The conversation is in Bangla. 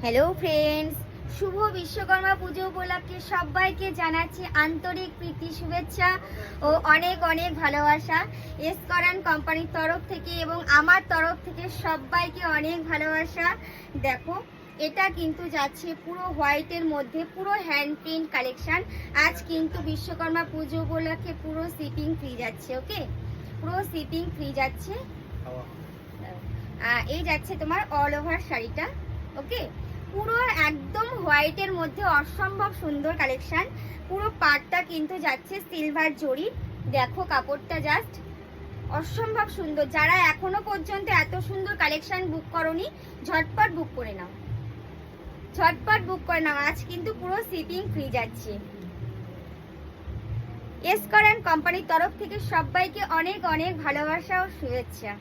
হ্যালো ফ্রেন্ডস, শুভ বিশ্বকর্মা পুজো উপলক্ষে সবাইকে জানাচ্ছি আন্তরিক প্রীতি শুভেচ্ছা ও অনেক অনেক ভালোবাসা। এসকরান কোম্পানির তরফ থেকে এবং আমার তরফ থেকে সবাইকে অনেক ভালোবাসা। দেখো, এটা কিন্তু যাচ্ছে পুরো হোয়াইটের মধ্যে, পুরো হ্যান্ড প্রিন্ট কালেকশন। আজ কিন্তু বিশ্বকর্মা পুজো উপলক্ষে পুরো শিপিং ফ্রি যাচ্ছে। ওকে, পুরো শিপিং ফ্রি যাচ্ছে। এই যাচ্ছে তোমার অল ওভার শাড়িটা। ওকে, পুরো একদম হোয়াইটের মধ্যে অসম্ভব সুন্দর কালেকশন। পুরো পাটটা কিন্তু যাচ্ছে সিলভার জরি। দেখো কাপড়টা জাস্ট অসম্ভব সুন্দর। যারা এখনো পর্যন্ত এত সুন্দর কালেকশন বুক করোনি, ঝটপট বুক করে নাও, ঝটপট বুক করে নাও। আজ কিন্তু পুরো শিপিং ফ্রি যাচ্ছে। এসকরান কোম্পানির তরফ থেকে সবাইকে অনেক অনেক ভালোবাসা ও শুভেচ্ছা।